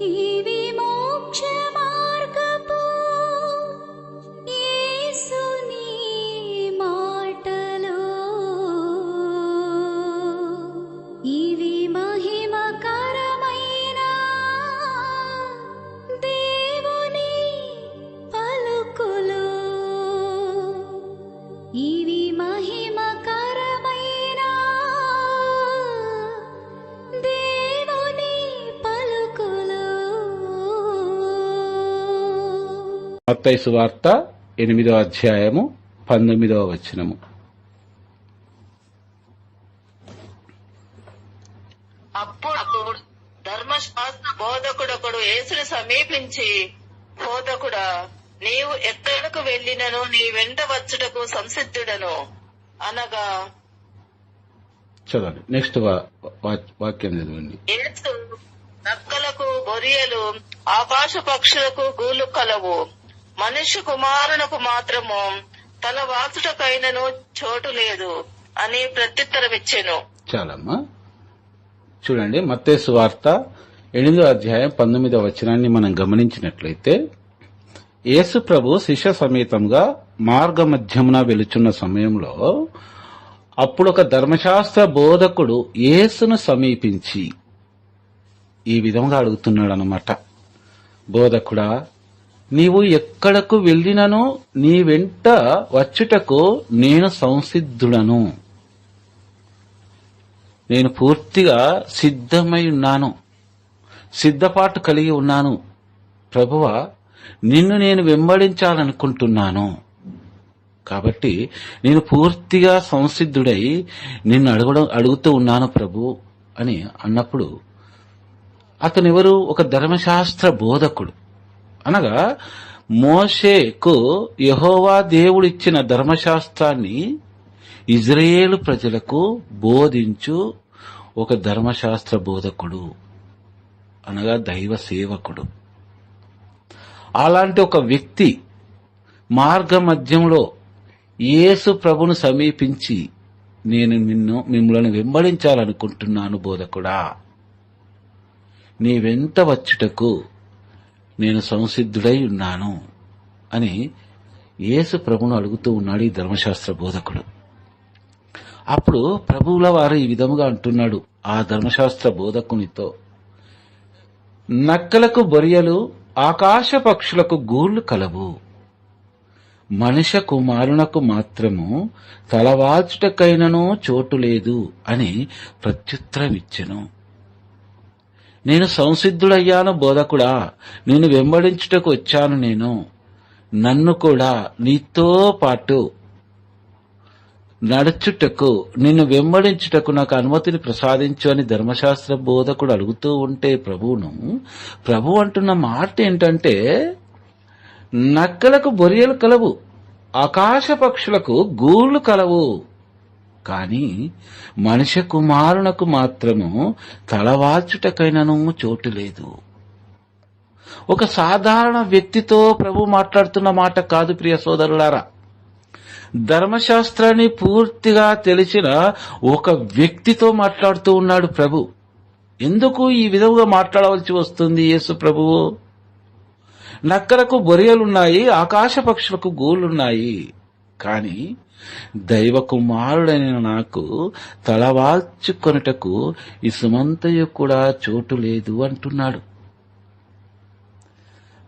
ఇవి మోక్ష మార్గపు యేసుని మాటలు, ఇవి మహిమకరమైన దేవుని పలుకులు, ఇవి మహిమకరమైన దేవుని పలుకులు. మత్తయి సువార్త 8వ అధ్యాయము 19వ వచనము. అప్పుడు ధర్మశాస్త్ర బోధకుడొకడు యేసుని సమీపించి, బోధకుడా, నీవు ఎక్కడకు వెళ్ళినను నీ వెంట వచ్చుటకు సంసిద్ధుడను అనగా. చదవండి, నెక్స్ట్ వాక్యం చదవండి. యేసు, నక్కలకు బొరియలు, ఆకాశ పక్షులకు గూలు కలవు, మనుష్య కుమారునకు మాత్రము తల వాసుటకైనను చోటు లేదు అని ప్రత్యుత్తరమిచ్చెను. చాలమ్మా. చూడండి, మత్తయి సువార్త 8వ అధ్యాయం 19వ వచనాన్ని మనం గమనించినట్లయితే, యేసు ప్రభు శిష్య సమేతంగా మార్గ మధ్యమున వెలుచున్న సమయంలో అప్పుడు ఒక ధర్మశాస్త్ర బోధకుడు యేసును సమీపించి ఈ విధంగా అడుగుతున్నాడు అన్నమాట. బోధకుడా, నీవు ఎక్కడకు వెళ్ళినను నీ వెంట వచ్చుటకు నేను సంసిద్ధుడను, నేను పూర్తిగా సిద్ధమై ఉన్నాను, సిద్ధపాటు కలిగి ఉన్నాను. ప్రభువా, నిన్ను నేను వెంబడించాలనుకుంటున్నాను, కాబట్టి నేను పూర్తిగా సంసిద్ధుడై నిన్ను అడుగుతూ ఉన్నాను ప్రభు అని అన్నప్పుడు, అతను ఎవరు? ఒక ధర్మశాస్త్ర బోధకుడు. అనగా మోషేకు యెహోవా దేవుడిచ్చిన ధర్మశాస్త్రాన్ని ఇజ్రాయేలు ప్రజలకు బోధించు ఒక ధర్మశాస్త్ర బోధకుడు, అనగా దైవ సేవకుడు. అలాంటి ఒక వ్యక్తి మార్గ మధ్యంలో యేసు ప్రభును సమీపించి, నేను మిమ్మల్ని వెంబడించాలనుకుంటున్నాను బోధకుడా, నీ వెంట వచ్చుటకు నేను సంసిద్ధుడై ఉన్నాను అని యేసు ప్రభును అడుగుతూ ఉన్నాడు ఈ ధర్మశాస్త్ర బోధకుడు. అప్పుడు ప్రభువుల వారు ఈ విధముగా అంటున్నాడు ఆ ధర్మశాస్త్ర బోధకునితో, నక్కలకు బొరియలు, ఆకాశ పక్షులకు గూళ్లు కలవు, మనుష్య కుమారునకు మాత్రము తలవాల్చుటకైనను చోటు లేదు అని ప్రత్యుత్తరమిచ్చెను. నేను సంసిద్ధుడయ్యాను బోధకుడా, నిన్ను వెంబడించుటకు వచ్చాను. నన్ను కూడా నీతో పాటు నడుచుటకు, నిన్ను వెంబడించుటకు నాకు అనుమతిని ప్రసాదించు అని ధర్మశాస్త్ర బోధకుడు అడుగుతూ ఉంటే ప్రభు అంటున్న మాట ఏంటంటే, నక్కలకు బొరియలు కలవు, ఆకాశ పక్షులకు గూళ్లు కలవు, కాని మనుష్య కుమారునకు మాత్రము తలవాల్చుటకైనను చోటు లేదు. ఒక సాధారణ వ్యక్తితో ప్రభు మాట్లాడుతున్న మాట కాదు ప్రియ సోదరులారా. ధర్మశాస్త్రాన్ని పూర్తిగా తెలిసిన ఒక వ్యక్తితో మాట్లాడుతూ ఉన్నాడు ప్రభు. ఎందుకు ఈ విధంగా మాట్లాడవలసి వస్తుంది యేసు ప్రభువు? నక్కలకు బొరియలున్నాయి, ఆకాశ పక్షులకు గూళ్ళున్నాయి, కాని దైవ కుమారుడైన నాకు తలవాల్చుకొనుటకు ఈ సుమంతయు కూడా చోటు లేదు అంటున్నాడు.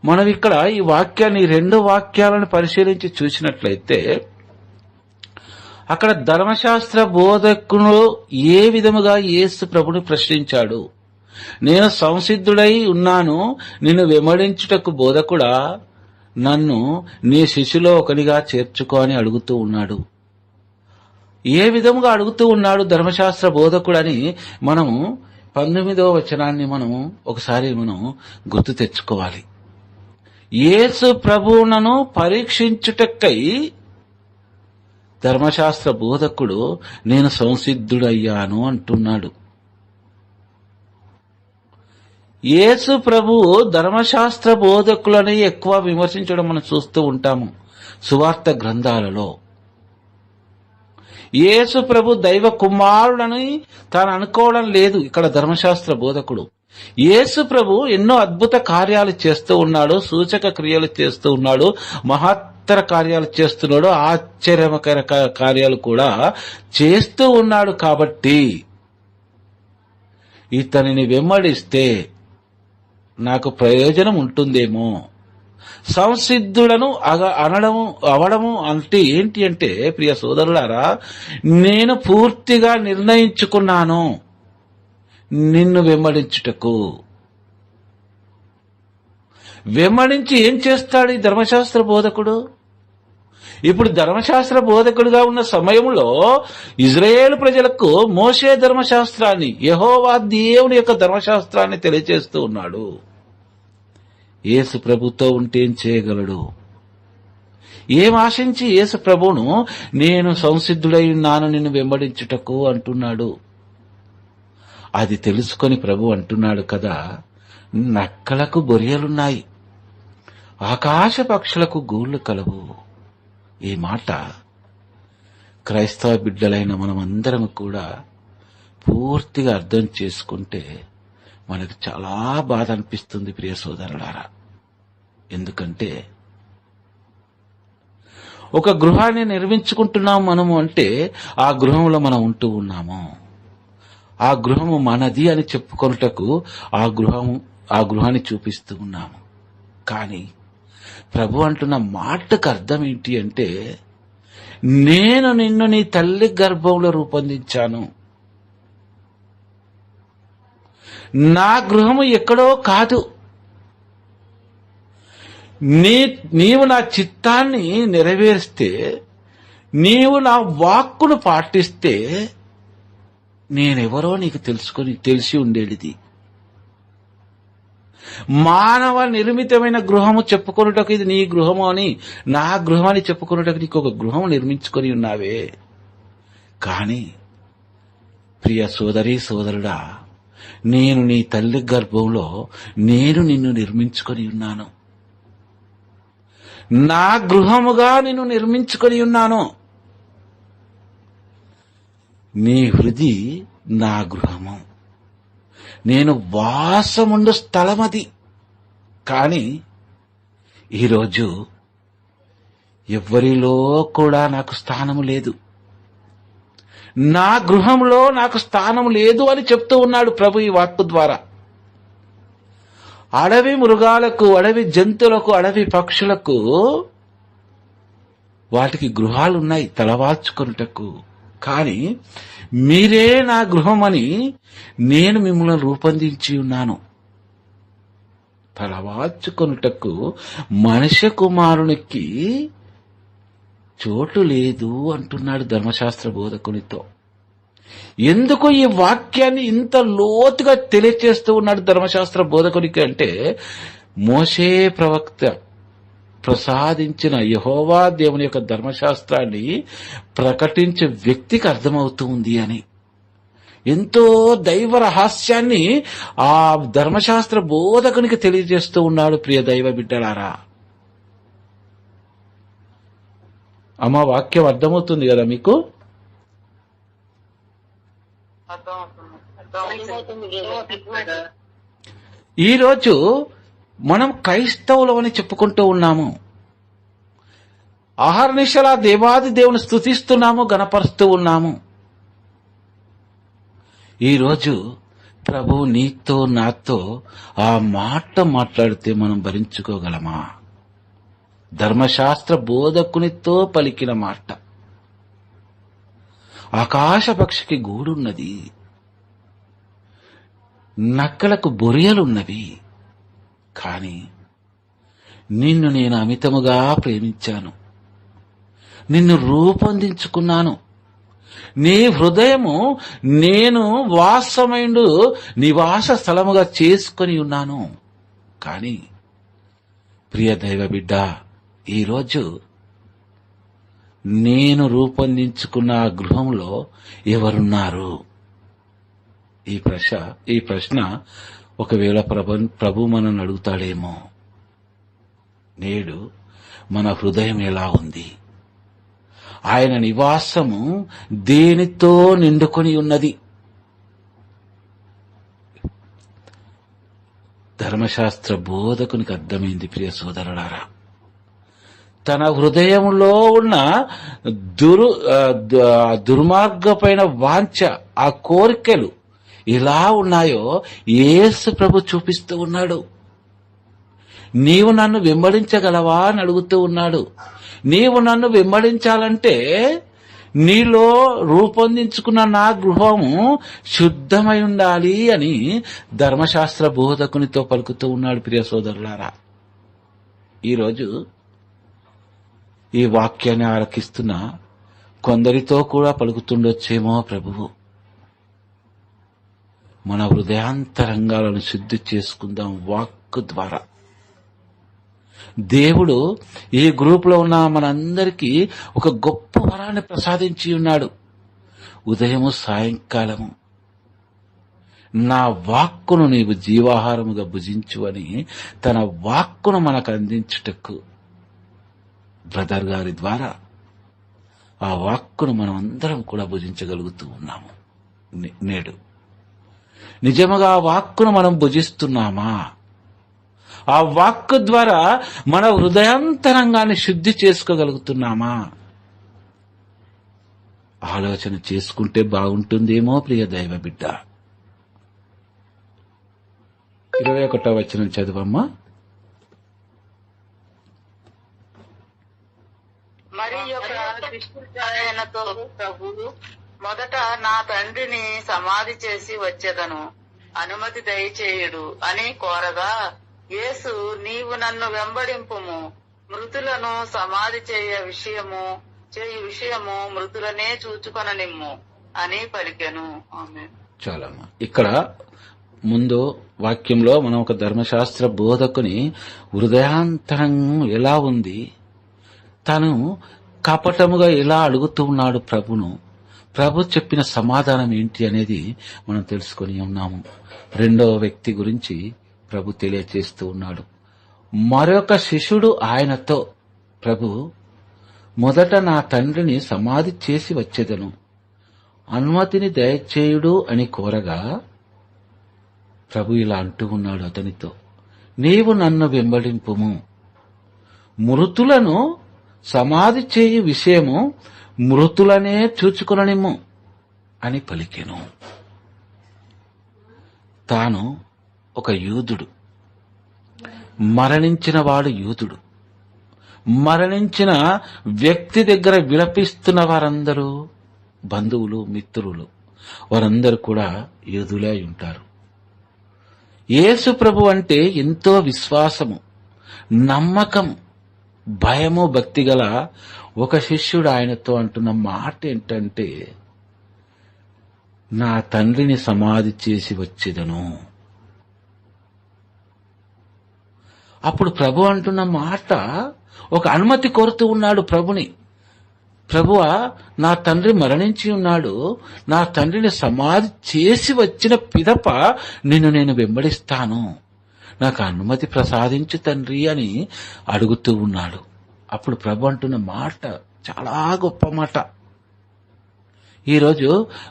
మనం ఇక్కడ ఈ వాక్యాన్ని, 2 వాక్యాలను పరిశీలించి చూసినట్లయితే, అక్కడ ధర్మశాస్త్ర బోధకుడు ఏ విధముగా యేసు ప్రభుని ప్రశ్నించాడు, నేను సంసిద్ధుడై ఉన్నాను, నిన్ను వెంబడించుటకు బోధకుడా, నన్ను నీ శిష్యులో ఒకనిగా చేర్చుకో అని అడుగుతూ ఉన్నాడు. ఏ విధముగా అడుగుతూ ఉన్నాడు ధర్మశాస్త్ర బోధకుడని మనము 19వ వచనాన్ని ఒకసారి గుర్తు తెచ్చుకోవాలి. యేసు ప్రభువును పరీక్షించుటకై ధర్మశాస్త్ర బోధకుడు నేను సంసిద్ధుడయ్యాను అంటున్నాడు. యేసు ప్రభువు ధర్మశాస్త్ర బోధకులని ఎక్కువ విమర్శించడం మనం చూస్తూ ఉంటాము సువార్త గ్రంథాలలో. యేసు ప్రభు దైవ కుమారుడని తాను అనుకోవడం లేదు ఇక్కడ ధర్మశాస్త్ర బోధకుడు. యేసు ప్రభు ఎన్నో అద్భుత కార్యాలు చేస్తూ ఉన్నాడు, సూచక క్రియలు చేస్తూ ఉన్నాడు, మహత్తర కార్యాలు చేస్తున్నాడు, ఆశ్చర్యకర కార్యాలు కూడా చేస్తూ ఉన్నాడు. కాబట్టి ఇతనిని వెంబడిస్తే నాకు ప్రయోజనం ఉంటుందేమో. సంసిద్ధులను అవడము అంటే ఏంటి అంటే, ప్రియ సోదరులారా, నేను పూర్తిగా నిర్ణయించుకున్నాను నిన్ను వెంబడించుటకు. వెంబడించి ఏం చేస్తాడు ఈ ధర్మశాస్త్ర బోధకుడు? ఇప్పుడు ధర్మశాస్త్ర బోధకుడిగా ఉన్న సమయంలో ఇజ్రాయేలు ప్రజలకు మోషే ధర్మశాస్త్రాన్ని, యెహోవా దేవుని యొక్క ధర్మశాస్త్రాన్ని తెలియజేస్తూ ఉన్నాడు. యేసు ప్రభుతో ఉంటే ఏం చేయగలడు? ఏం ఆశించి యేసు ప్రభువును నేను సంసిద్ధుడై ఉన్నాను నిన్ను వెంబడించుటకు అంటున్నాడు? అది తెలుసుకొని ప్రభు అంటున్నాడు కదా, నక్కలకు బొరియలున్నాయి, ఆకాశ పక్షులకు గూళ్ళు కలవు. ఈ మాట క్రైస్తవ బిడ్డలైన మనమందరం కూడా పూర్తిగా అర్థం చేసుకుంటే మనకు చాలా బాధ అనిపిస్తుంది ప్రియ సోదరులారా. ఎందుకంటే ఒక గృహాన్ని నిర్మించుకుంటున్నాం మనము అంటే ఆ గృహంలో మనం ఉంటూ ఉన్నాము. ఆ గృహము మనది అని చెప్పుకొనుటకు ఆ గృహాన్ని చూపిస్తూ ఉన్నాము. కానీ ప్రభు అంటున్న మాటకు అర్థం ఏంటి అంటే, నేను నిన్ను నీ తల్లి గర్భంలో రూపొందించాను. నా గృహము ఎక్కడో కాదు. నీవు నా చిత్తాన్ని నెరవేరిస్తే, నీవు నా వాక్కును పాటిస్తే నేనెవరో నీకు తెలిసి ఉండేది. మానవ నిర్మితమైన గృహము చెప్పుకొనుటకు ఇది నీ గృహము అని, నా గృహాన్ని చెప్పుకొనుటకు నీకు ఒక గృహం నిర్మించుకొని ఉన్నావే. కాని ప్రియ సోదరీ సోదరుడా, నేను నీ తల్లి గర్భంలో నేను నిన్ను నిర్మించుకొని ఉన్నాను. నా గృహముగా నిన్ను నిర్మించుకొని ఉన్నాను. నీ హృది నా గృహము, నేను వాసముండు స్థలమది. కాని ఈరోజు ఎవ్వరిలో కూడా నాకు స్థానము లేదు, నా గృహంలో నాకు స్థానం లేదు అని చెప్తూ ఉన్నాడు ప్రభు ఈ వాక్కు ద్వారా. అడవి మృగాలకు, అడవి జంతువులకు, అడవి పక్షులకు వాటికి గృహాలున్నాయి తలవాల్చుకొనుటకు. కాని మీరే నా గృహమని నేను మిమ్మల్ని రూపొందించి ఉన్నాను. తలవాల్చుకొనుటకు మనుష్య కుమారునికి చోటు లేదు అంటున్నాడు ధర్మశాస్త్ర బోధకునితో. ఎందుకు ఈ వాక్యాన్ని ఇంత లోతుగా తెలియచేస్తూ ఉన్నాడు ధర్మశాస్త్ర బోధకునికి అంటే, మోషే ప్రవక్త ప్రసాదించిన యెహోవా దేవుని యొక్క ధర్మశాస్త్రాన్ని ప్రకటించే వ్యక్తికి అర్థమవుతుంది అని. ఎంతో దైవ రహస్యాన్ని ఆ ధర్మశాస్త్ర బోధకునికి తెలియజేస్తూ ఉన్నాడు. ప్రియ దైవ బిడ్డలారా, అమ్మ వాక్యం అర్థమవుతుంది కదా మీకు? ఈరోజు మనం క్రైస్తవులు అని చెప్పుకుంటూ ఉన్నాము. ఆహర్నిశలా దేవాది దేవుని స్తుతిస్తున్నాము, గణపరుస్తూ ఉన్నాము. ఈరోజు ప్రభు నీతో నాతో ఆ మాట మాట్లాడితే మనం భరించుకోగలమా? ధర్మశాస్త్ర బోధకునితో పలికిన మాట. ఆకాశ పక్షికి గూడున్నది, నక్కలకు బొరియలున్నవి, కాని నిన్ను నేను అమితముగా ప్రేమించాను, నిన్ను రూపొందించుకున్నాను. నీ హృదయము నేను వాసమైండు నివాస స్థలముగా చేసుకొని ఉన్నాను. కాని ప్రియ దైవ బిడ్డ, ఈరోజు నేను రూపొందించుకున్న ఆ గృహంలో ఎవరున్నారు? ఈ ప్రశ్న ఒకవేళ ప్రభు మనల్ని అడుగుతాడేమో. నేడు మన హృదయం ఎలా ఉంది? ఆయన నివాసము దేనితో నిండుకొని ఉన్నది? ధర్మశాస్త్ర బోధకునికి అర్థమైంది ప్రియ సోదరులారా. తన హృదయంలో ఉన్న దుర్మార్గపైన వాంఛ, ఆ కోరికలు ఎలా ఉన్నాయో యేసు ప్రభు చూపిస్తూ ఉన్నాడు. నీవు నన్ను వెంబడించగలవా అని అడుగుతూ ఉన్నాడు. నీవు నన్ను వెంబడించాలంటే నీలో రూపొందించుకున్న నా గృహము శుద్ధమై ఉండాలి అని ధర్మశాస్త్ర బోధకునితో పలుకుతూ ఉన్నాడు ప్రియ సోదరులారా. ఈరోజు ఈ వాక్యాన్ని ఆలకిస్తున్న కొందరితో కూడా పలుకుతుండొచ్చేమో ప్రభువు. మన హృదయాంతరంగాలను శుద్ధి చేసుకుందాం వాక్కు ద్వారా. దేవుడు ఈ గ్రూప్ లో ఉన్న మనందరికీ ఒక గొప్ప వరాన్ని ప్రసాదించి ఉన్నాడు. ఉదయము సాయంకాలము నా వాక్కును నీవు జీవాహారముగా భుజించు అని తన వాక్కును మనకు అందించుటకు బ్రదర్ గారి ద్వారా ఆ వాక్కును మనం అందరం కూడా భుజించగలుగుతూ ఉన్నాము. నేడు నిజముగా ఆ వాక్కును మనం భుజిస్తున్నామా? ఆ వాక్కు ద్వారా మన హృదయాంతరంగాన్ని శుద్ధి చేసుకోగలుగుతున్నామా? ఆలోచన చేసుకుంటే బాగుంటుందేమో ప్రియ దైవ బిడ్డ. 21వ వచనం చదువమ్మా. మరి యొక్క కృష్ణుడాయనతో ప్రభువు మొదట నా తండ్రిని సమాధి చేసి వచ్చేదను, అనుమతి దయచేయుడు అని కోరగా, యేసు నీవు నన్ను వెంబడింపుము, మృతులను సమాధి చేయు విషయము మృతులనే చూచుకొననిమ్ము అని పలికెను. ఆమేన్. చాలమ్మా. ఇక్కడ ముందు వాక్యంలో మనం ఒక ధర్మశాస్త్ర బోధకుని హృదయాంతరం ఎలా ఉంది, తను కపటముగా ఎలా అడుగుతూ ఉన్నాడు ప్రభును, ప్రభు చెప్పిన సమాధానం ఏంటి అనేది మనం తెలుసుకొని ఉన్నాము. రెండవ వ్యక్తి గురించి ప్రభు తెలియచేస్తూ ఉన్నాడు. మరొక శిష్యుడు ఆయనతో, ప్రభు మొదట నా తండ్రిని సమాధి చేసి వచ్చేదను, అనుమతిని దయచేయుడు అని కోరగా, ప్రభు ఇలా అంటూ ఉన్నాడు అతనితో, నీవు నన్ను వెంబడింపుము, మృతులను సమాధి చేయు విషయము మృతులనే చూచుకొననిమ్ము అని పలికెను. తాను ఒక యూదుడు, మరణించిన వాడు యూదుడు. మరణించిన వ్యక్తి దగ్గర విలపిస్తున్న వారందరూ బంధువులు, మిత్రులు, వారందరూ కూడా యూదులే అయి ఉంటారు. యేసు ప్రభు అంటే ఎంతో విశ్వాసము, నమ్మకం, భయము, భక్తి గల ఒక శిష్యుడు ఆయనతో అంటున్న మాట ఏంటంటే, నా తండ్రిని సమాధి చేసి వచ్చేదను. అప్పుడు ప్రభు అంటున్న మాట ఒక అనుమతి కోరుతూ ఉన్నాడు ప్రభుని. ప్రభువా, నా తండ్రి మరణించి ఉన్నాడు, నా తండ్రిని సమాధి చేసి వచ్చిన పిదప నిన్ను నేను వెంబడిస్తాను, నాకు అనుమతి ప్రసాదించు తండ్రి అని అడుగుతూ ఉన్నాడు. అప్పుడు ప్రభు అంటున్న మాట చాలా గొప్ప మాట. ఈరోజు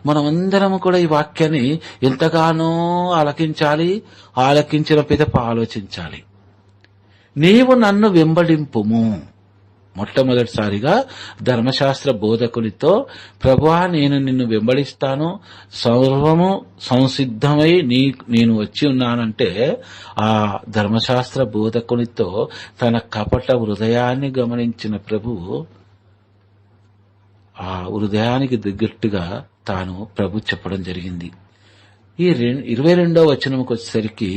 మనమందరం కూడా ఈ వాక్యాన్ని ఎంతగానో ఆలకించాలి, ఆలకించిన పిదప ఆలోచించాలి. నీవు నన్ను వెంబడింపుము. మొట్టమొదటిసారిగా ధర్మశాస్త్ర బోధకునితో, ప్రభువా నేను నిన్ను వెంబడిస్తాను, సర్వము సంసిద్ధమై నేను వచ్చి ఉన్నానంటే, ఆ ధర్మశాస్త్ర బోధకునితో తన కపట హృదయాన్ని గమనించిన ప్రభువు ఆ హృదయానికి దగ్గట్టుగా తాను ప్రభు చెప్పడం జరిగింది. ఈ 22వ వచనంకి వచ్చేసరికి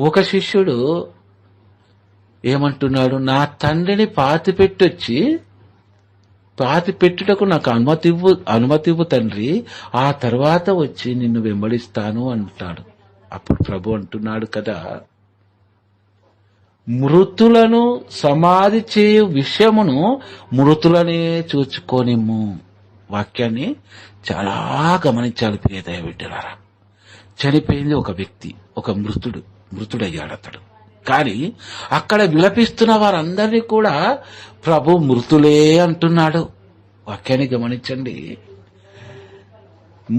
ఒక శిష్యుడు ఏమంటున్నాడు, నా తండ్రిని పాతిపెట్టుటకు నాకు అనుమతివ్వు తండ్రి, ఆ తర్వాత వచ్చి నిన్ను వెంబడిస్తాను అంటాడు. అప్పుడు ప్రభు అంటున్నాడు కదా, మృతులను సమాధి చేయు విషయమును మృతులనే చూచుకోనిమ్ము. వాక్యాన్ని చాలా గమనించాలి ప్రియ దైవ బిడ్డలారా. చనిపోయింది ఒక వ్యక్తి, ఒక మృతుడయ్యాడు అతడు. కానీ అక్కడ విలపిస్తున్న వారందరినీ కూడా ప్రభు మృతులే అంటున్నాడు. వాక్యాన్ని గమనించండి.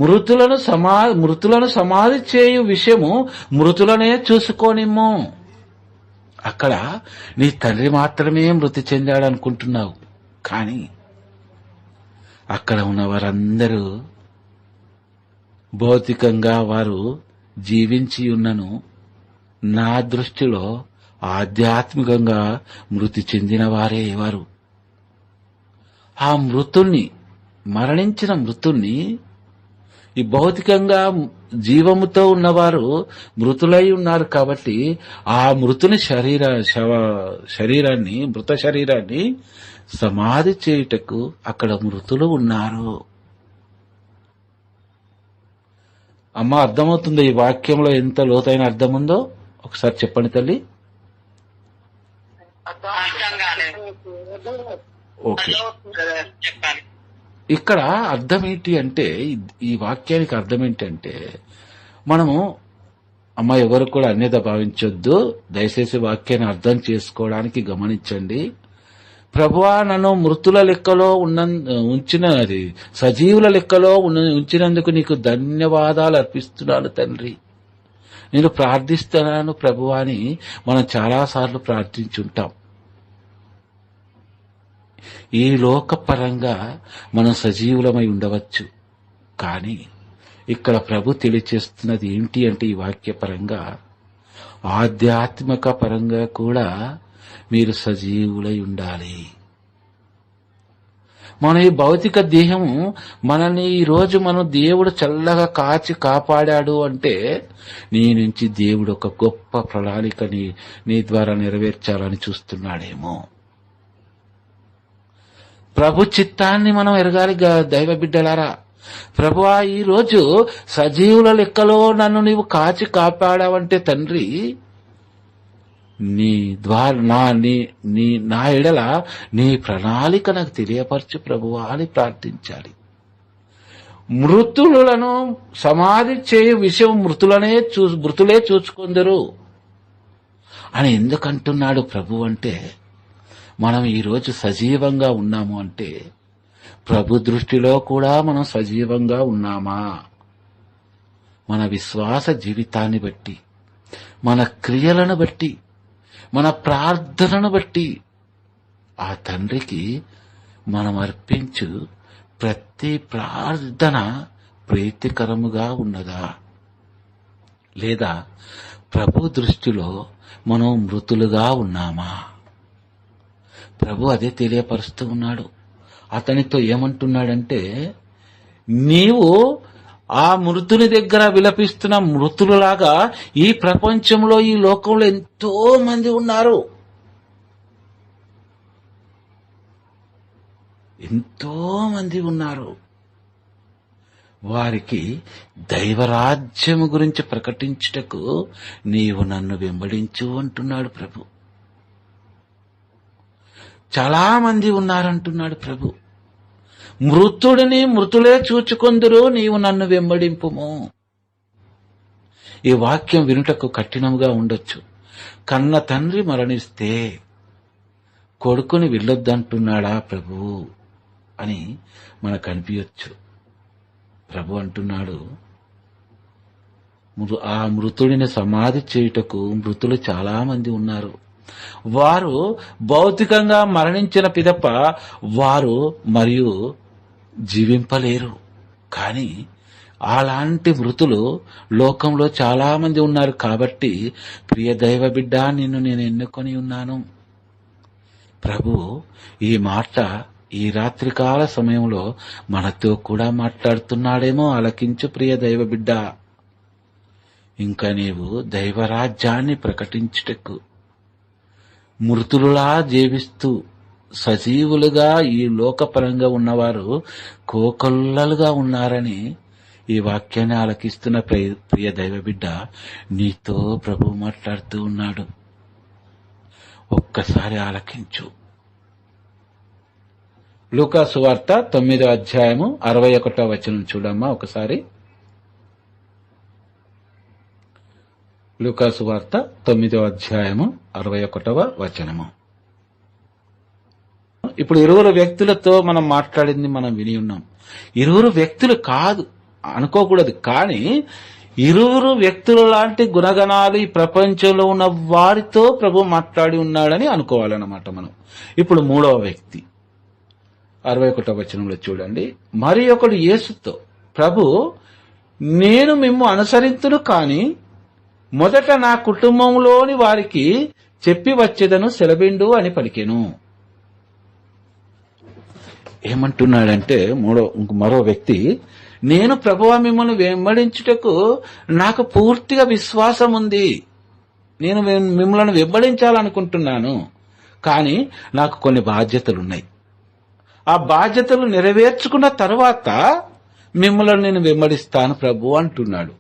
మృతులను సమాధి చేయు విషయము మృతులనే చూసుకోనిమ్ము. అక్కడ నీ తండ్రి మాత్రమే మృతి చెందాడు అనుకుంటున్నావు, కానీ అక్కడ ఉన్న వారందరూ భౌతికంగా వారు జీవించి ఉన్నను నా దృష్టిలో ఆధ్యాత్మికంగా మృతి చెందిన వారే వారు. ఆ మరణించిన మృతుణ్ణి ఈ భౌతికంగా జీవముతో ఉన్నవారు మృతులై ఉన్నారు కాబట్టి ఆ మృతుని శరీరాన్ని మృత శరీరాన్ని సమాధి చేయుటకు అక్కడ మృతులు ఉన్నారు. అమ్మ, అర్థమవుతుందో ఈ వాక్యంలో ఎంత లోతైన అర్థం ఉందో? ఒకసారి చెప్పండి తల్లి. అర్థం కాలేదు. ఓకే, చెప్పాలి. ఇక్కడ అర్థం ఏంటి అంటే, ఈ వాక్యానికి అర్థం ఏంటంటే, మనము అమ్మ ఎవరు కూడా అన్యత భావించొద్దు, దయచేసి వాక్యాన్ని అర్థం చేసుకోవడానికి గమనించండి. ప్రభువా, నన్ను మృతుల లెక్కలో ఉంచినది సజీవుల లెక్కలో ఉంచినందుకు నీకు ధన్యవాదాలు అర్పిస్తున్నాను తండ్రి. నేను ప్రార్థిస్తున్నాను ప్రభువా అని మనం చాలాసార్లు ప్రార్థించుంటాం. ఈ లోకపరంగా మనం సజీవులమై ఉండవచ్చు, కానీ ఇక్కడ ప్రభు తెలియచేస్తున్నది ఏంటి అంటే, ఈ వాక్యపరంగా ఆధ్యాత్మిక పరంగా కూడా మీరు సజీవులై ఉండాలి. మన ఈ భౌతిక దేహము మనల్ని ఈరోజు దేవుడు చల్లగా కాచి కాపాడాడు అంటే, నీ నుంచి దేవుడు ఒక గొప్ప ప్రణాళికని నీ ద్వారా నెరవేర్చాలని చూస్తున్నాడేమో. ప్రభు చిత్తాన్ని మనం ఎరగాలి దైవ బిడ్డలారా. ప్రభువా, ఈరోజు సజీవుల లెక్కలో నన్ను నీవు కాచి కాపాడావంటే తండ్రి, నీ ద్వారా నా ఎడల నీ ప్రణాళిక నాకు తెలియపరచు ప్రభువా అని ప్రార్థించాలి. మృతులను సమాధి చేయు విషయం మృతులే చూసుకుందరు అని ఎందుకంటున్నాడు ప్రభు అంటే, మనం ఈరోజు సజీవంగా ఉన్నాము అంటే ప్రభు దృష్టిలో కూడా మనం సజీవంగా ఉన్నామా? మన విశ్వాస జీవితాన్ని బట్టి, మన క్రియలను బట్టి, మన ప్రార్థనను బట్టి ఆ తండ్రికి మనం అర్పించు ప్రతి ప్రార్థన ప్రీతికరముగా ఉన్నదా, లేదా ప్రభు దృష్టిలో మనం మృతులుగా ఉన్నామా? ప్రభు అదే తెలియపరుస్తూ ఉన్నాడు. అతనితో ఏమంటున్నాడంటే, నీవు ఆ మృతుని దగ్గర విలపిస్తున్న మృతులలాగా ఈ ప్రపంచంలో ఈ లోకంలో ఎంతో మంది ఉన్నారు. ఎంతో మంది ఉన్నారు. వారికి దైవరాజ్యము గురించి ప్రకటించుటకు నీవు నన్ను వెంబడించు అంటున్నాడు ప్రభు. చాలా మంది ఉన్నారంటున్నాడు ప్రభు. మృతులే చూచుకొందురు, నీవు నన్ను వెంబడింపుము. ఈ వాక్యం వినుటకు కఠినముగా ఉండొచ్చు. కన్న తండ్రి మరణిస్తే కొడుకుని వెళ్ళొద్దంటున్నాడా ప్రభు అని మనకు అనిపించచ్చు. ప్రభు అంటున్నాడు, ఆ మృతుడిని సమాధి చేయుటకు మృతులు చాలా మంది ఉన్నారు. వారు భౌతికంగా మరణించిన పిదప వారు మరియు జీవింపలేరు. కానీ అలాంటి మృతులు లోకంలో చాలా మంది ఉన్నారు. కాబట్టి ప్రియ దైవ బిడ్డ, నిన్ను నేను ఎన్నుకొని ఉన్నాను. ప్రభు ఈ మాట ఈ రాత్రికాల సమయంలో మనతో కూడా మాట్లాడుతున్నాడేమో. ఆలకించు ప్రియ దైవ బిడ్డ. ఇంకా నీవు దైవరాజ్యాన్ని ప్రకటించుటకు మృతులులా జీవిస్తూ సజీవులుగా ఈ లోకపరంగా ఉన్నవారు కోకొల్లలుగా ఉన్నారని ఈ వాక్యాన్ని ఆలకిస్తున్న ప్రియ దైవ బిడ్డ, నీతో ప్రభు మాట్లాడుతూ ఉన్నాడు. ఒక్కసారి ఆలకించు. లూకా సువార్త 9వ అధ్యాయము 61వ వచనం చూడమ్మా ఒకసారి. లూకా సువార్త 9వ అధ్యాయము 61వ వచనము. ఇప్పుడు 2 వ్యక్తులతో మనం మాట్లాడింది మనం విని ఉన్నాం. 2 వ్యక్తులు కాదు, అనుకోకూడదు. కానీ ఇరువురు వ్యక్తుల లాంటి గుణగణాలు ఈ ప్రపంచంలో ఉన్న వారితో ప్రభు మాట్లాడి ఉన్నాడని అనుకోవాలన్నమాట మనం. ఇప్పుడు మూడవ వ్యక్తి 61వ వచనంలో చూడండి. మరి ఒకడు యేసుతో, ప్రభు, నేను మిమ్ము అనుసరింతును, కాని మొదట నా కుటుంబంలోని వారికి చెప్పి వచ్చేదను సెలబిండు అని పలికెను. ఏమంటున్నాడంటే మరో వ్యక్తి, నేను ప్రభువా మిమ్మల్ని వెంబడించుటకు నాకు పూర్తిగా విశ్వాసం ఉంది, నేను మిమ్మల్ని వెంబడించాలనుకుంటున్నాను, కానీ నాకు కొన్ని బాధ్యతలున్నాయి. ఆ బాధ్యతలు నెరవేర్చుకున్న తర్వాత మిమ్మల్ని నేను వెంబడిస్తాను ప్రభు అంటున్నాడు.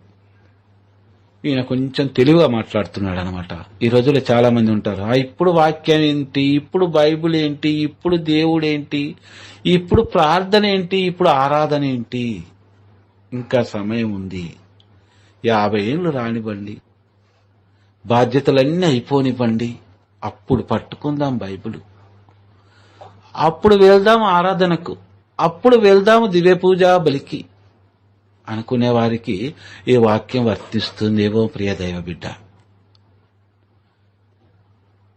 ఈయన కొంచెం తెలివిగా మాట్లాడుతున్నాడు అనమాట. ఈ రోజుల్లో చాలా మంది ఉంటారు, ఇప్పుడు వాక్యం ఏంటి, ఇప్పుడు బైబిల్ ఏంటి, ఇప్పుడు దేవుడు ఏంటి, ఇప్పుడు ప్రార్థన ఏంటి, ఇప్పుడు ఆరాధన ఏంటి, ఇంకా సమయం ఉంది, 50 ఏళ్ళు రానివ్వండి, బాధ్యతలన్నీ అయిపోనివ్వండి, అప్పుడు పట్టుకుందాం బైబిల్, అప్పుడు వెళ్దాం ఆరాధనకు, అప్పుడు వెళ్దాము దివ్య పూజ బలికి అనుకునే వారికి ఈ వాక్యం వర్తిస్తుందేమో ప్రియ దైవ బిడ్డ.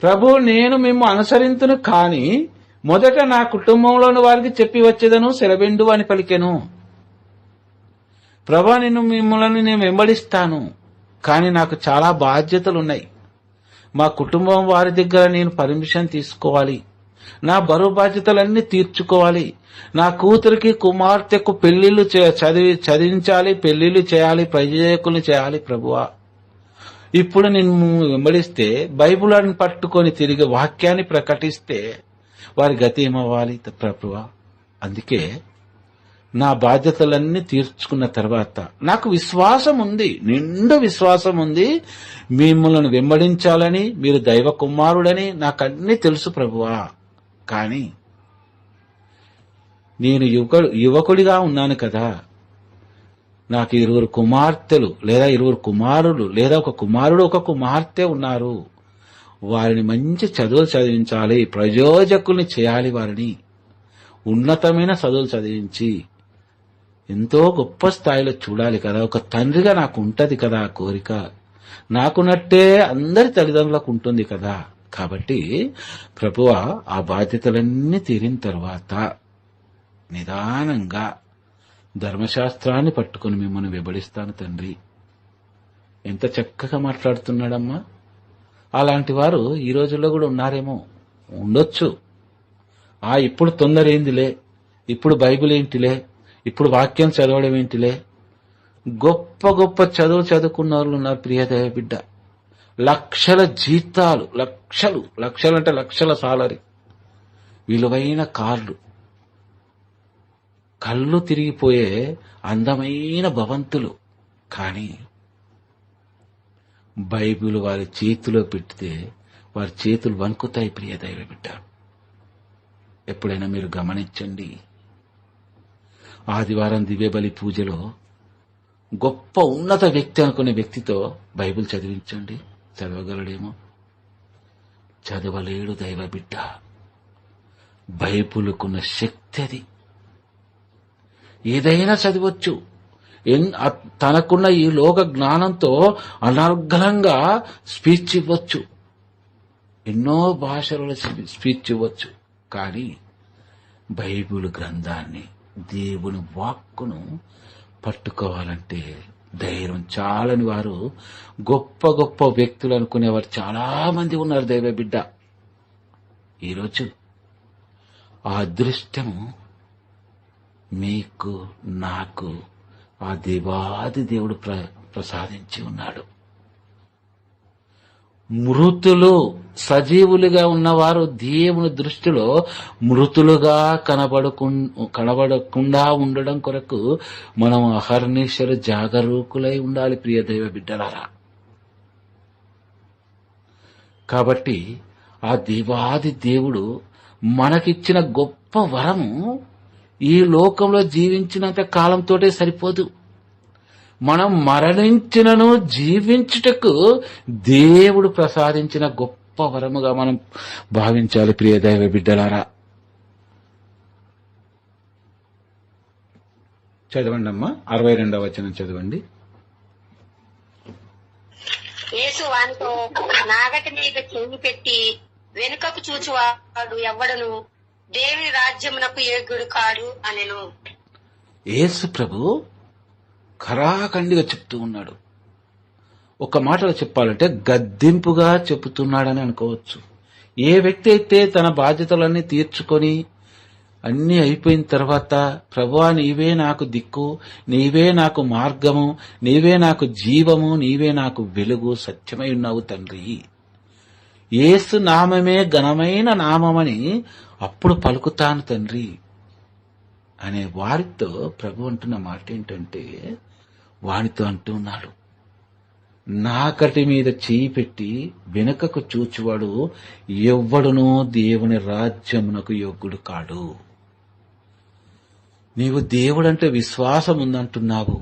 ప్రభు, నేను మిమ్ము అనుసరింతును, కాని మొదట నా కుటుంబంలోని వారికి చెప్పి వచ్చేదను సెలబెండు అని పలికెను. ప్రభా, మిమ్మల్ని నేను వెంబడిస్తాను, కానీ నాకు చాలా బాధ్యతలున్నాయి. మా కుటుంబం వారి దగ్గర నేను పర్మిషన్ తీసుకోవాలి, నా బరువు బాధ్యతలన్నీ తీర్చుకోవాలి, నా కూతురికి కుమార్తెకు పెళ్లిళ్లు చదివించాలి, పెళ్లిళ్లు చేయాలి, ప్రయోజకుల్ని చేయాలి. ప్రభువా, ఇప్పుడు నేను వెంబడిస్తే, బైబిల్ని పట్టుకొని తిరిగి వాక్యాన్ని ప్రకటిస్తే వారి గతి ఏమవ్వాలి ప్రభువా? అందుకే నా బాధ్యతలన్నీ తీర్చుకున్న తర్వాత నాకు విశ్వాసం ఉంది, నిండు విశ్వాసం ఉంది, మిమ్మల్ని వెంబడించాలని, మీరు దైవ కుమారుడని నాకన్నీ తెలుసు ప్రభువా. కానీ నేను యువకుడిగా ఉన్నాను కదా, నాకు 2 కుమార్తెలు లేదా 2 కుమారులు లేదా ఒక కుమారుడు ఒక కుమార్తె ఉన్నారు. వారిని మంచి చదువులు చదివించాలి, ప్రయోజకుల్ని చేయాలి, వారిని ఉన్నతమైన చదువులు చదివించి ఎంతో గొప్ప స్థాయిలో చూడాలి కదా. ఒక తండ్రిగా నాకు ఉంటది కదా ఆ కోరిక, నాకున్నట్టే అందరి తల్లిదండ్రులకు ఉంటుంది కదా. కాబట్టి ప్రభువా, ఆ బాధ్యతలన్నీ తీరిన తర్వాత నిదానంగా ధర్మశాస్త్రాన్ని పట్టుకుని మిమ్మల్ని వెంబడిస్తాను తండ్రి. ఎంత చక్కగా మాట్లాడుతున్నాడమ్మా. అలాంటి వారు ఈ రోజుల్లో కూడా ఉన్నారేమో, ఉండొచ్చు. ఇప్పుడు తొందర ఏందిలే, ఇప్పుడు బైబిల్ ఏంటిలే, ఇప్పుడు వాక్యం చదవడం ఏంటిలే. గొప్ప గొప్ప చదువులు చదువుకున్న వాళ్ళు ఉన్నారు ప్రియ దైవ బిడ్డ. లక్షల జీతాలు, లక్షలు అంటే లక్షల సాలరీ, విలువైన కార్లు, కళ్ళు తిరిగిపోయే అందమైన భవంతులు. కానీ బైబిల్ వారి చేతిలో పెడితే వారి చేతులు వణుకుతాయి ప్రియ దైవ బిడ్డ. ఎప్పుడైనా మీరు గమనించండి, ఆదివారం దివ్యబలి పూజలో గొప్ప ఉన్నత వ్యక్తి అనుకునే వ్యక్తితో బైబిల్ చదివించండి, చదవగలడేమో? చదవలేడు దైవ బిడ్డ. బైబిల్కున్న శక్తి అది. ఏదైనా చదవచ్చు. తనకున్న ఈ లోక జ్ఞానంతో అనర్గళంగా స్పీచ్ ఇవ్వచ్చు, ఎన్నో భాషలలో స్పీచ్ ఇవ్వచ్చు. కానీ బైబిల్ గ్రంథాన్ని, దేవుని వాక్కును పట్టుకోవాలంటే ధైర్యం చాలని వారు, గొప్ప గొప్ప వ్యక్తులు అనుకునేవారు చాలా మంది ఉన్నారు దైవ బిడ్డ. ఈరోజు ఆ అదృష్టము మీకు నాకు ఆ దేవాది దేవుడు ప్రసాదించి ఉన్నాడు. మృతులు సజీవులుగా ఉన్నవారు దేవుని దృష్టిలో మృతులుగా కనబడకుండా ఉండడం కొరకు మనం అహర్నిశలు జాగరూకులై ఉండాలి ప్రియ దైవ బిడ్డలారా. కాబట్టి ఆ దేవాది దేవుడు మనకిచ్చిన గొప్ప వరము ఈ లోకంలో జీవించినంత కాలంతోటే సరిపోదు. మనం మరణించినను జీవించుటకు దేవుడు ప్రసాదించిన గొప్ప వరముగా మనం భావించాలి ప్రియ దైవ బిడ్డలారా. చదవండి అమ్మా. 62వ వచనం చదవండి. యేసు వానితో, నాగటి మీద చెయ్యి పెట్టి వెనుకకు చూచువాడు ఎవ్వడను దేవుని రాజ్యమునకు యోగ్యుడు కాడు అనెను. యేసు ప్రభు ఖరాఖండిగా చెప్తూ ఉన్నాడు. ఒక మాటలో చెప్పాలంటే గద్దింపుగా చెబుతున్నాడని అనుకోవచ్చు. ఏ వ్యక్తి అయితే తన బాధ్యతలన్నీ తీర్చుకొని అన్నీ అయిపోయిన తర్వాత, ప్రభువా నీవే నాకు దిక్కు, నీవే నాకు మార్గము, నీవే నాకు జీవము, నీవే నాకు వెలుగు, సత్యమై ఉన్నావు తండ్రి, యేసు నామమే ఘనమైన నామమని అప్పుడు పలుకుతాను తండ్రి అనే వారితో ప్రభు అంటున్న మాట ఏంటంటే, వానితో అంటున్నాడు, నాకటి మీద చేయి పెట్టి వెనుకకు చూచువాడు ఎవ్వడునూ దేవుని రాజ్యమునకు యోగ్యుడు కాడు. నీవు దేవుడంటే విశ్వాసం ఉందంటున్నావు,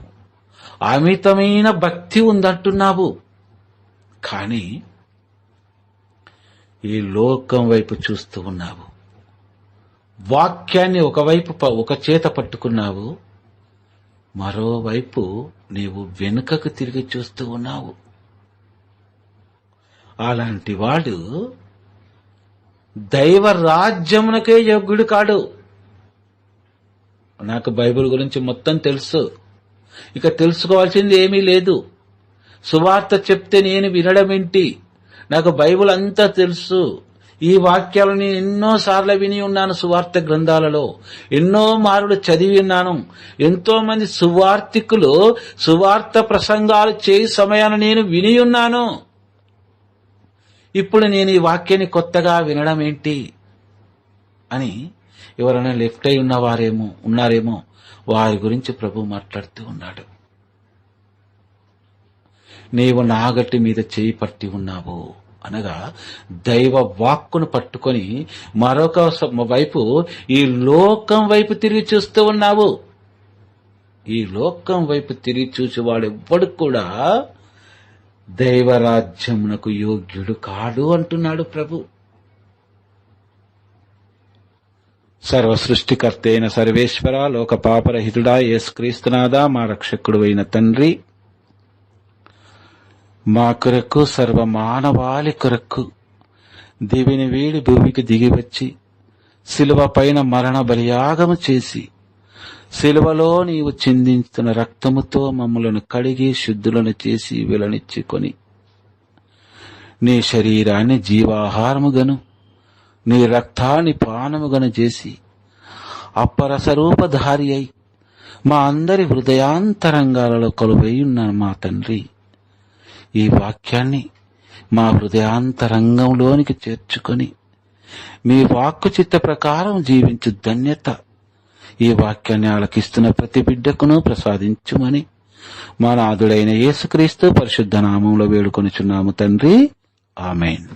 అమితమైన భక్తి ఉందంటున్నావు, కానీ ఈ లోకం వైపు చూస్తూ ఉన్నావు. వాక్యాన్ని ఒక చేత పట్టుకున్నావు, మరోవైపు నీవు వెనుకకు తిరిగి చూస్తూ ఉన్నావు. అలాంటి వాడు దైవ రాజ్యమునకే యోగ్యుడు కాడు. నాకు బైబిల్ గురించి మొత్తం తెలుసు, ఇక తెలుసుకోవాల్సింది ఏమీ లేదు. సువార్త చెప్తే నేను వినడమేంటి? నాకు బైబిల్ అంతా తెలుసు. ఈ వాక్యాలను ఎన్నోసార్లు విని ఉన్నాను, సువార్త గ్రంథాలలో ఎన్నో మారులు చదివి ఉన్నాను. ఎంతో మంది సువార్తికులు సువార్త ప్రసంగాలు చేయి సమయాన్ని నేను విని ఉన్నాను. ఇప్పుడు నేను ఈ వాక్యాన్ని కొత్తగా వినడం ఏంటి అని ఎవరైనా లెఫ్ట్ అయి ఉన్నారేమో వారి గురించి ప్రభు మాట్లాడుతూ ఉన్నాడు. నీవు నాగటి మీద చేయి పట్టి ఉన్నావు అనగా దైవ వాక్కును పట్టుకొని మరొక వైపు ఈ లోకం వైపు తిరిగి చూస్తూ ఉన్నావు. ఈ లోకం వైపు తిరిగి చూసేవాడెవ్వడు కూడా దైవరాజ్యమునకు యోగ్యుడు కాడు అంటున్నాడు ప్రభు. సర్వ సృష్టికర్త అయిన సర్వేశ్వర, లోక పాపరహితుడా, యేసుక్రీస్తునాథా, మా రక్షకుడు అయిన తండ్రి, మా కొరకు సర్వ మానవాళి కొరకు దివిని వీడి భూమికి దిగివచ్చి శిలువ పైన మరణ బలియాగము చేసి శిలువలో నీవు చిందించిన రక్తముతో మమ్మలను కడిగి శుద్ధులను చేసి వెలనిచ్చుకొని నీ శరీరాన్ని జీవాహారముగను నీ రక్తాన్ని పానముగను చేసి అప్పరసరూపధారి అయి మా అందరి హృదయాంతరంగాలలో కొలువై ఉన్న మా తండ్రి, ఈ వాక్యాన్ని మా హృదయాంతరంగంలోనికి చేర్చుకొని మీ వాక్కు చిత్త ప్రకారం జీవించు ధన్యత ఈ వాక్యాన్ని ఆలకిస్తున్న ప్రతి బిడ్డకును ప్రసాదించుమని మా నాథుడైన యేసుక్రీస్తు పరిశుద్ధ నామంలో వేడుకొనుచున్నాము తండ్రి. ఆమేన్.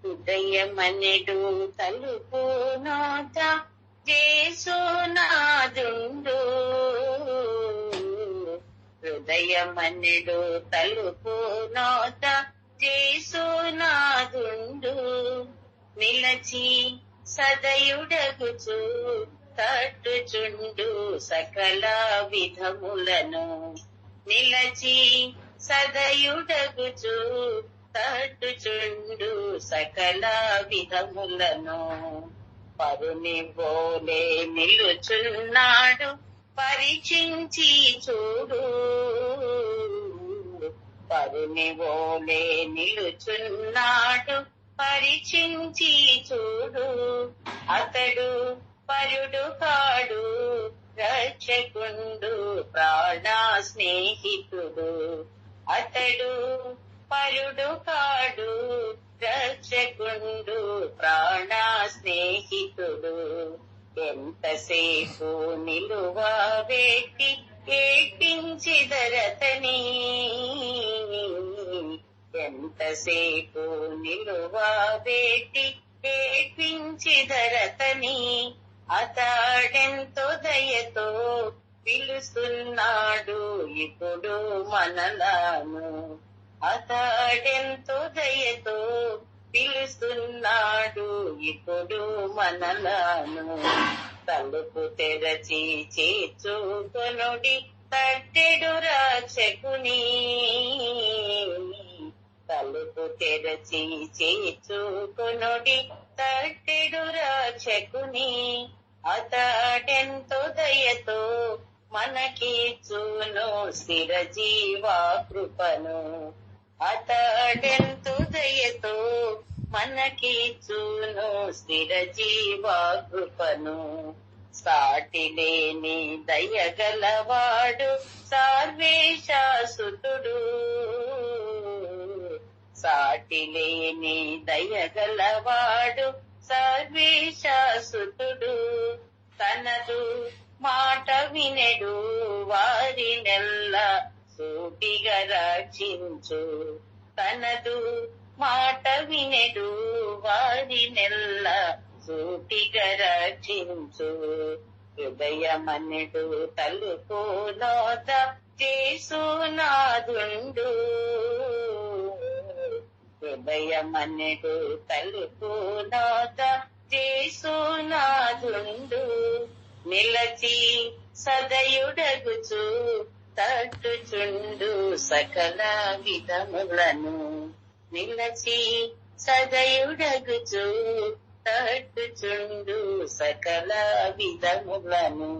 హృదయమనెడు తలుపు నాథ యేసునాథుండు, హృదయమనెడు తలుపు నాథ యేసునాథుండు, నిలచి సదయుడగుచు తట్టుచుండు సకల విధములను, నిలచి సదయుడగుచు తట్టుచుండు సకల విధములను, పరుని బోలే నిలుచున్నాడు పరీక్షించి చూడు, పరుని బోలే నిలుచున్నాడు పరీక్షించి చూడు, అతడు పరుడు కాడు రక్షకుండు ప్రాణ స్నేహితుడు, అతడు పరుడు కాడు రక్షకుండు ప్రాణ స్నేహితుడు, ఎంతసేపు నిలువబెట్టి ఏడ్పించిదరతని, ఎంతసేపు నిలువబెట్టి ఏడ్పించిదరతని, అతడెంతో దయతో పిలుస్తున్నాడు ఇప్పుడు మనలను, అతడెంతో దయతో పిలుస్తున్నాడు ఇప్పుడు మనలను. తలుపు తెరచి చేర్చుకొనుడి తట్టెడు రాచకుని. తలుపు తెరచి చేర్చుకొనుడి తట్టెడు రాచకుని. అతడెంతో దయతో మనకిచ్చును స్థిర జీవా కృపను. అతడెంతో దయతో మనకిచ్చును స్థిర జీవా కృపను. సాటి లేని దయగలవాడు సర్వేశాసుతుడు. సాటి లేని దయగలవాడు సర్వేశాసుతుడు. తనదు మాట వినెడు వారినెల్ల సూటిగా రక్షించు. తనదు మాట వినెడు వారినెల్ల సూటిగా రక్షించు. హృదయమనెడు తలుపు నోద యేసునాథుండు. హృదయమనెడు తలుపు నోద యేసునాథుండు. నిలచి సదయుడగుచు తట్టుచుండు సకల విధములను. నిలచి సదయుడగుచు తట్టుచుండు సకల విధములను.